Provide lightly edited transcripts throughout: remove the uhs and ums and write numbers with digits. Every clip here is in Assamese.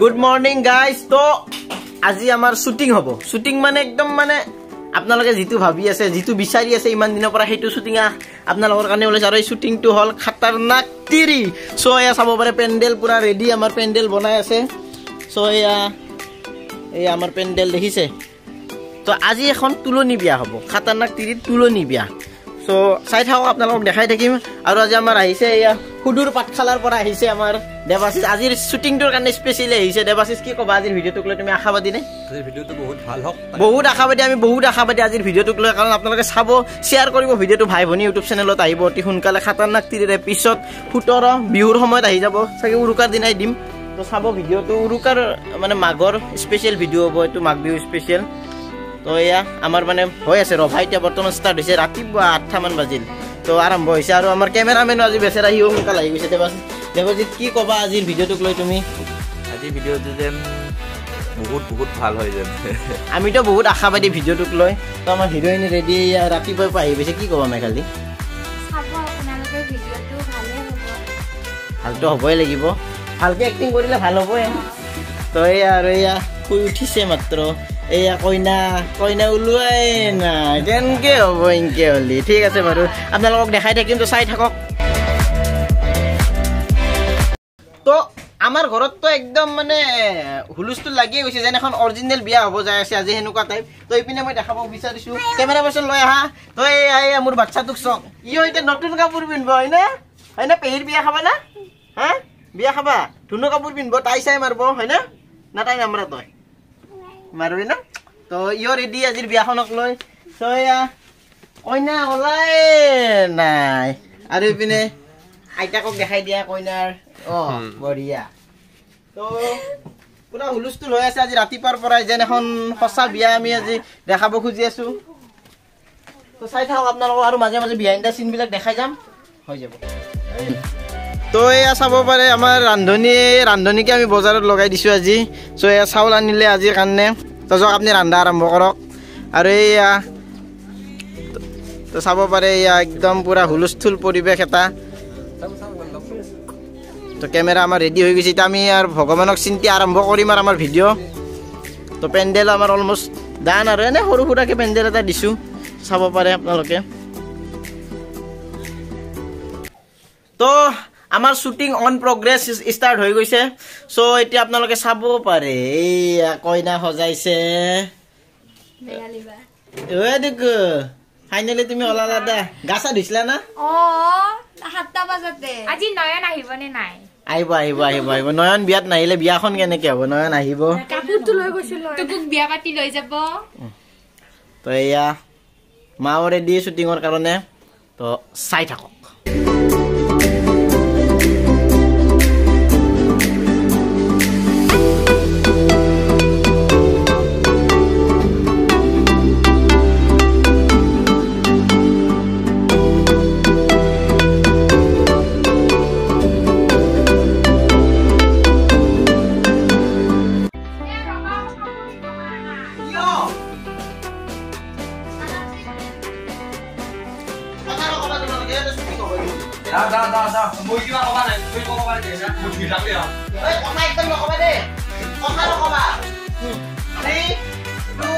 Good morning guys. তো আজি আমাৰ শুটিং হ'ব। শুটিং মানে একদম মানে আপোনালোকে যেটো ভাবি আছে, যেটো বিচাৰি আছে ইমান দিনৰ পৰা হেতু শুটিং আপোনালোকৰ কাৰণে ওলাইছে আৰু এই শুটিংটো হল খতৰনাক তিৰি। সো এয়া চাব পাৰে পেন্ডেল পুৰা ৰেডি, আমাৰ পেন্ডেল বনাই আছে। সো এয়া আমাৰ পেন্ডেল দেখিছে। তো আজি এখন তুলনি বিয়া হ'ব, খতৰনাক তিৰি তুলনি বিয়া। সো চাই থাকক, আপোনালোকক দেখাই থাকিম। আৰু আজি আমাৰ আহিছে এয়া সুদূৰ পাঠশালাৰ পৰা আহিছে আমাৰ দেৱাশিস। আজিৰ শুটিংটোৰ কাৰণে স্পেচিয়েলি আহিছে। দেৱাশিস কি ক'বা আজিৰ ভিডিঅ'টোক লৈ? তুমি আশাবাদী নে? আজিৰ ভিডিঅ'টো বহুত ভাল হওক। বহুত আশাবাদী, আমি বহুত আশাবাদী আজিৰ ভিডিঅ'টোক লৈ। কাৰণ আপোনালোকে চাব, শ্বেয়াৰ কৰিব ভিডিঅ'টো। ভাই ভনী ইউটিউব চেনেলত আহিব অতি সোনকালে। খতৰনাক তিৰিৰ পিছত 17 বিহুৰ সময়ত আহি যাব চাগে, উৰুকাৰ দিনাই দিম। তো চাব ভিডিঅ'টো, উৰুকাৰ মানে মাঘৰ স্পেচিয়েল ভিডিঅ' হ'ব এইটো, মাঘ বিহু স্পেচিয়েল। তো এয়া আমাৰ মানে হৈ আছে ৰভা, এতিয়া বৰ্তমান ষ্টাৰ্ট হৈছে। ৰাতিপুৱা 8টা মান বাজিল, তো আৰম্ভ হৈছে। আৰু আমাৰ কেমেৰামেনো আজি বেচেৰা সিও সোনকালে আহি গৈছে। দেৱজিৎ কি ক'বা আজিৰ ভিডিঅ'টোক লৈ তুমি? আজিৰ ভিডিঅ'টো যেন বহুত ভাল হয় যেন। আমিতো বহুত আশাবাদী ভিডিঅ'টোক লৈ। তো আমাৰ হিৰইন ৰেডি ৰাতিপুৱাই পৰা আহি গৈছে। কি ক'বা মেঘালী? ভালতো হ'বই লাগিব, ভালকে এক্টিং কৰিলে ভাল হ'বই। তো এয়া আৰু এয়া শুই উঠিছে মাত্ৰ। এয়া কইনা ওলোৱাই নাই, কেনেকে হ'ব এনেকে হ'লি? ঠিক আছে বাৰু, আপোনালোকক দেখাই থাকিম, তো চাই থাকক। তো আমাৰ ঘৰততো একদম মানে হুলস্থুল লাগিয়ে গৈছে, যেন এখন অৰিজিনেল বিয়া হ'ব যাই আছে আজি, সেনেকুৱা টাইপ। তো এইপিনে মই দেখাব বিচাৰিছো, কেমেৰা পাৰ্চন লৈ আহা। তো এই মোৰ বাচ্ছাটোক চাওক, ইও এতিয়া নতুন কাপোৰ পিন্ধিব, হয়নে? হয়নে? পেহীৰ বিয়া খাবা না? হা বিয়া খাবা? ধুনু কাপোৰ পিন্ধিব, তাই চাই মাৰিব, হয়নে? না তাই নামৰা তই মাৰবি না? তো ইও ৰেডি আজিৰ বিয়াখনক লৈ। তো এয়া কইনা ওলাই নাই। আৰু এইপিনে আইতাকক দেখাই দিয়া কইনাৰ। বঢ়িয়া। তো পুৰা হুলস্থুল হৈ আছে আজি ৰাতিপুৱাৰ পৰাই, যেন এখন সঁচা বিয়া আমি আজি দেখাব খুজি আছো। তো চাই থাকক আপোনালোকক, আৰু মাজে মাজে বিহাইণ্ড দ্য চিন বিলাক দেখাই যাম, হৈ যাব। তো এয়া চাব পাৰে আমাৰ ৰান্ধনীকে আমি বজাৰত লগাই দিছোঁ আজি। চ' এয়া চাউল আনিলে আজিৰ কাৰণে। তো যাওক আপুনি ৰন্ধা আৰম্ভ কৰক। আৰু এয়া তো চাব পাৰে, এয়া একদম পুৰা হুলস্থুল পৰিৱেশ এটা। তো কেমেৰা আমাৰ ৰেডি হৈ গৈছে। এতিয়া আমি আৰু ভগৱানক চিন্তি আৰম্ভ কৰিম আৰু আমাৰ ভিডিঅ'। তো পেণ্ডেল আমাৰ অলমষ্ট ডান, আৰু এনেই সৰু সুৰাকৈ পেণ্ডেল এটা দিছোঁ, চাব পাৰে আপোনালোকে। তো আমাৰ শ্বুটিং অন প্ৰগ্ৰেছ ষ্টাৰ্ট হৈ গৈছে। চ' এতিয়া আপোনালোকে চাব পাৰে, এইয়া কইনা সজাইছে। ফাইনেলি তুমি ওলালা দে। গা চা ধুইছিলা না? 7টা বজাতে। আজি নয়ন আহিব নে নাই? আহিব। নয়ন বিয়াত নাহিলে বিয়াখন কেনেকে হ'ব? নয়ন আহিব। কাপোৰটো লৈ গৈছিল, তোক বিয়া পাতি লৈ যাব। তো এয়া মাও ৰেডি শ্বুটিঙৰ কাৰণে। তো চাই থাকক। মই কিবা ক'বা নাই, তুমি ক'ব পাৰা দে না, মই ভিলাকে আ। এই কথা একদম নকবা দে, কথা নকবা। 3 2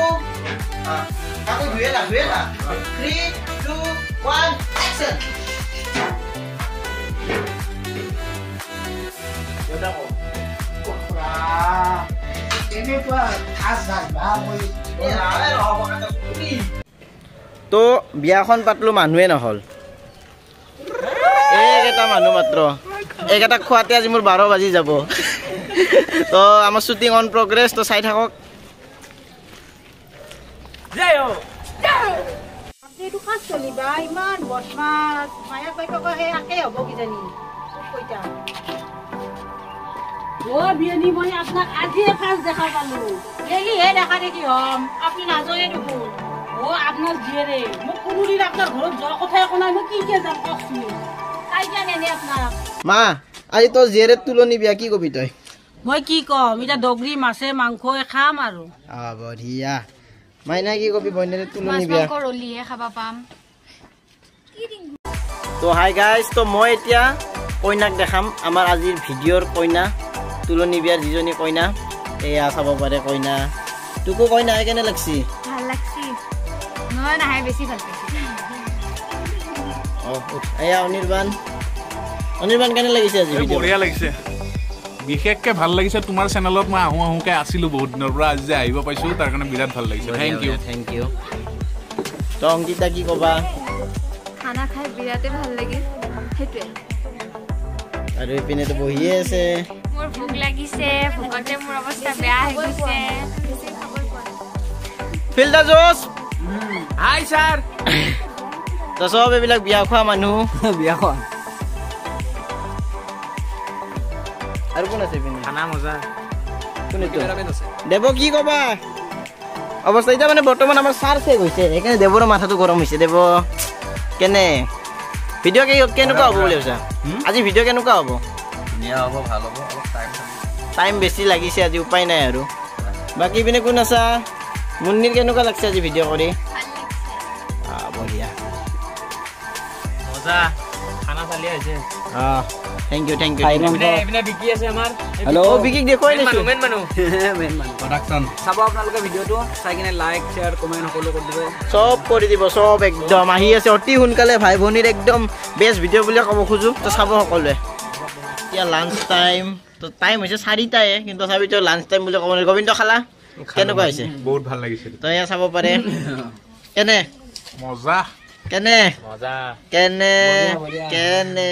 কাকো ধুয়ে না 3 2 1 অ্যাকশন। এটা কো কোৰা এনে কোৱা খাস বা মই আৰে ৰহব কথা শুনি। তো বিয়াখন পাতলো, মানুহে নহল। এইকেইটা মানুহ মাত্ৰ, এইকেইটা খোৱাতে আজি মোৰ 12 বাজি যাব। তো আমাৰ শ্বুটিং অন প্ৰগ্ৰেছ, তো চাই থাকক। মই আপোনাক আজিয়ে ফাৰ্ষ্ট দেখা পালো, দেখা দেখি হম আপুনি নাজানে দেখোন। আপনাৰ জীয়েৰে মোক কোনোদিন আপনাৰ ঘৰত যোৱা কথা একো নাই, মই কি যাম কচোন, তাই জানে নে আপনার মা? আজি তোর জীয়েরে তুলনি বিয়া, কি কবি তই? মই কি কম, এটা দগৰি মাছে মাংস খাম আৰু। বঢ়িয়া। মাইনা কি কবি? বইনেৰে তুলনি বিয়া ৰলিহে খাবা পাম। তো হাই গাইজ, তো মই এতিয়া কইনাক দেখাম, আমাৰ আজিৰ ভিডিঅ'ৰ কইনা। তুলনি বিয়াৰ যিজনী কইনা এয়া চাব পাৰে কইনা তোকো কইনা কেনে লাগছি ভাল লাগছি নহয় নাহে বেছি ভাল পাইছি এয়া অনিৰ্বাণ কেনে লাগিছে আজি ভিডিঅ বঢ়িয়া লাগিছে বিশেষকৈ ভাল লাগিছে তোমাৰ চেনেলত মই আহোঁকে আছিলোঁ বহুত দিনৰ পৰা আজি যে আহিব পাইছোঁ তাৰ কাৰণে বিৰাট ভাল লাগিছে থেংক ইউ তো অংকিতা কি ক'বা খানা খাই বিৰাটে ভাল লাগিল সেইটোৱে আৰু ইপিনেতো বহিয়ে আছে মোৰ ভোক লাগিছে ভোকতে মোৰ অৱস্থা বেয়া হৈ গৈছে feel the josh high sir তো সব এইবিলাক বিয়া খোৱা মানুহ বিয়া খোৱা আৰু কোন আছে ইপিনে খানা মজা কোন এইটো দেৱ কি ক'বা অৱস্থা এতিয়া মানে বৰ্তমান আমাৰ চাৰ চেক হৈছে সেইকাৰণে দেৱৰ মাথাটো গৰম হৈছে দেৱ কেনে ভিডিঅ' কেনেকুৱা হ'ব বুলি ভাবিছা আজি ভিডিঅ' কেনেকুৱা হ'ব ধুনীয়া হ'ব ভাল হ'ব অলপ টাইম বেছি লাগিছে আজি উপায় নাই আৰু বাকী পিনে কোন আছা মুন্নিৰ কেনেকুৱা লাগছে আজি ভিডিঅ' কৰি বঢ়িয়া মজা খানা চালি আছে থেংক ইউ এইপিনে বিকি আছে আমাৰ হেল্ল' বিকিক দেখুৱাই দিছোঁ মেইন মানুহ প্ৰডাকশ্যন চাব আপোনালোকে ভিডিঅ'টো চাই কিনে লাইক শ্বেয়াৰ কমেণ্ট সকলো কৰি দিব চব কৰি দিব চব একদম আহি আছে অতি সোনকালে ভাই ভনীৰ একদম বেষ্ট ভিডিঅ' বুলি ক'ব খোজোঁ তো চাব সকলোৱে এতিয়া লাঞ্চ টাইম তো টাইম হৈছে 4টায়ে কিন্তু তথাপিতো লাঞ্চ টাইম বুলি ক'ব নোৱাৰি গোবিন্দ খালা কেনেকুৱা হৈছে বহুত ভাল লাগিছে তো এয়া চাব পাৰে কেনে মজা কেনে মজা কেনে কেনে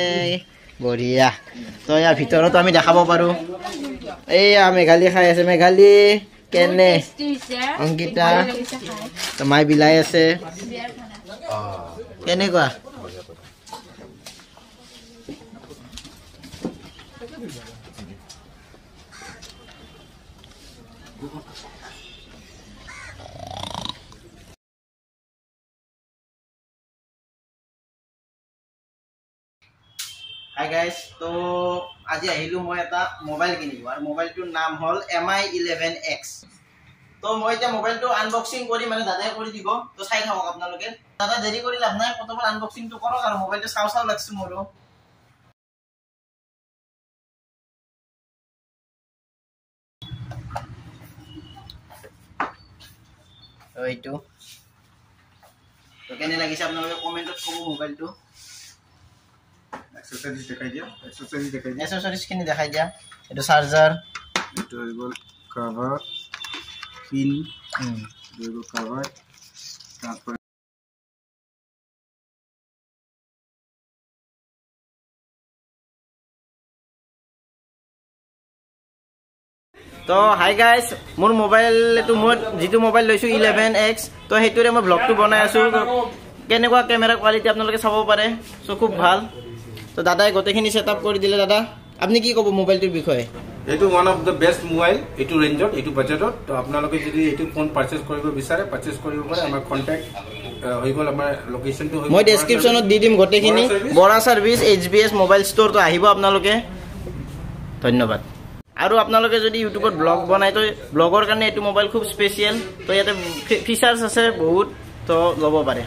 বঢ়িয়া তো ইয়াৰ ভিতৰতো আমি দেখাব পাৰোঁ এইয়া মেঘালী খাই আছে মেঘালী কেনে অংকিতা তো মাই বিলাই আছে কেনেকুৱা হাই গাইজ তো আজি আহিলোঁ মই এটা মোবাইল কিনিব আৰু মোবাইলটোৰ নাম হ'ল MI 11X তো মই এতিয়া মোবাইলটো আনবক্সিং কৰি মানে দাদাই কৰি দিব তো চাই থাকক আপোনালোকে দাদা দেৰি কৰি লাভ নাই প্ৰথমে আনবক্সিংটো কৰক আৰু মোবাইলটো চাওঁ লাগছে মোৰো এইটো তো কেনে লাগিছে আপোনালোকে কমেণ্টত ক'ব মোবাইলটো এক্সেসৰিজ দেখাই দিয়া এক্সেসৰিজ খিনি দেখাই দিয়া এইটো চাৰ্জাৰ এইটো হৈ গ'ল কভাৰ পিন হৈ গ'ল কভাৰ ট্ৰান্সপাৰেণ্ট তো হাই গাইজ মোৰ মোবাইলটো মই যিটো মোবাইল লৈছোঁ 11X তো সেইটোৰে মই ব্লগটো বনাই আছোঁ কেনেকুৱা কেমেৰা কোৱালিটি আপোনালোকে চাব পাৰে চ' খুব ভাল তো দাদাই গোটেইখিনি ছেট আপ কৰি দিলে দাদা আপুনি কি ক'ব মোবাইলটোৰ বিষয়ে এইটো one of the best mobile এইটো ৰেঞ্জত এইটো বাজেটত তো আপোনালোকে যদি এইটো ফোন পাৰ্চেছ কৰিব বিচাৰে পাৰ্চেছ কৰিব পাৰে আমাৰ কণ্টেক্ট হৈ গ'ল আমাৰ লোকেশ্যনটো মই ডেছক্ৰিপশ্যনত দি দিম গোটেইখিনি বৰা ছাৰ্ভিচ HBS মোবাইল ষ্ট'ৰটো আহিব আপোনালোকে ধন্যবাদ আৰু আপোনালোকে যদি ইউটিউবত ব্লগ বনাই তো ব্লগৰ কাৰণে এইটো মোবাইল খুব স্পেচিয়েল তো ইয়াতে ফিচাৰ্ছ আছে বহুত তো ল'ব পাৰে